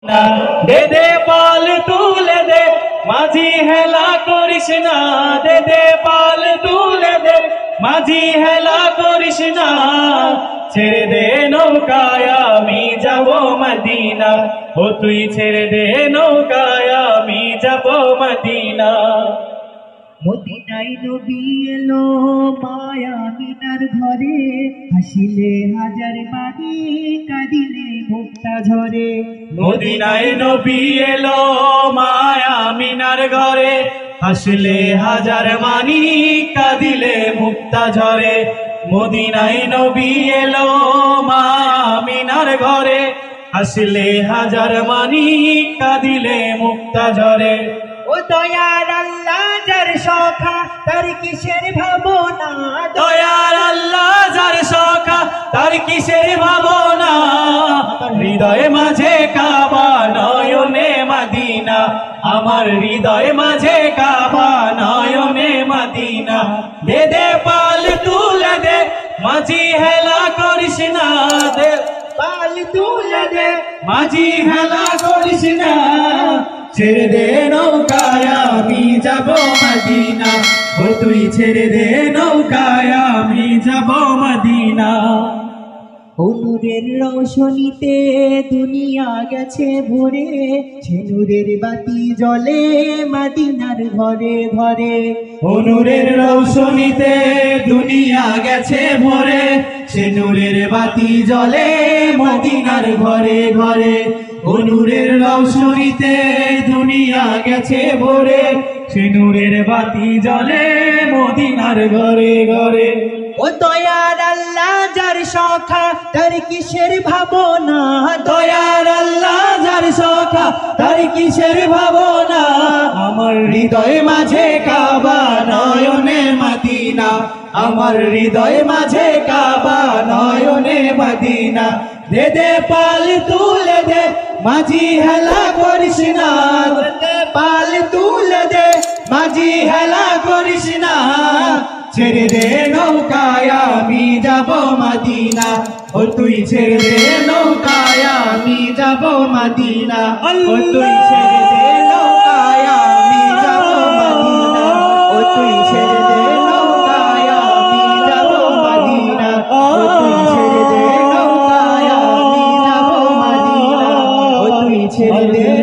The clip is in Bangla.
না দে দে পাল তুলে দে মাঝি হেলা করিস না, দে দে পাল তুলে দে মাঝি হেলা করিস না। ছেড়ে দে নৌকায় আমি যাব মদিনা, ও তুই ছেড়ে দে নৌকায় আমি যাব মদিনা। মদিনায় নবী এলো মায়া মিনার ঘরে, হাসিলে হাজার বাণী কাঁদিলে মুক্তা ঝরে। মদিনায় নবী এলো মায়া মিনার ঘরে, হাসলে হাজার মানি কাঁদিলে মুক্তা ঝরে। মদিনায় নবী এলো মায়া মিনার ঘরে, হাসলে হাজার মানি কাঁদিলে মুক্তা ঝরে। ও দয়ার আল্লাহ যার সখা তার কিসের ভাবনা, দয়ার আল্লাহ যার সখা তার কিসের ভাবনা। হৃদয় মাঝে কাবা নয়নে মদিনা, আমার হৃদয় মাঝে কাবা নয়নে মদিনা। দে দে পাল তুলে দে মাঝি হেলা করিস না, দে পাল তুলে দে মাঝি হেলা করিস না। ছেড়ে দে নৌকায় আমি যাব মদিনা, ও তুই ছেড়ে দে নৌকায় আমি যাব মদিনা। নূরের রৌশনীতে দুনিয়া গেছে ভরে, সে নূরের বাতি জ্বলে মদিনার ঘরে ঘরে। নূরের রৌশনীতে দুনিয়া গেছে ভরে, সে নূরের বাতি জ্বলে মদিনার ঘরে ঘরে। নূরের রৌশনীতে দুনিয়া গেছে ভরে, সে নূরের বাতি জ্বলে মদিনার ঘরে ঘরে। ও দয়ার আল্লাহ যার সখা তার কিসের ভাবনা, দয়ার আল্লাহ যার সখা তার কিসের ভাবনা। আমার হৃদয় মাঝে কাবা নয়নে মদিনা, আমার হৃদয় মাঝে কাবা নয়নে মদিনা। দে দে পাল তুলে দে মাঝি হেলা করিস না, দে দে পাল তুলে দে মাঝি হেলা করিস না। ছেড়ে দে নৌকায় আমি যাব মদিনা, ও তুই ছেড়ে দে নৌকায় আমি যাব মদিনা। ও তুই ছেড়ে দে নৌকায় আমি যাব মদিনা, ও তুই ছেড়ে দে নৌকায় আমি যাব মদিনা। ও তুই ছেড়ে দে নৌকায় আমি যাব মদিনা, ও তুই ছেড়ে দে।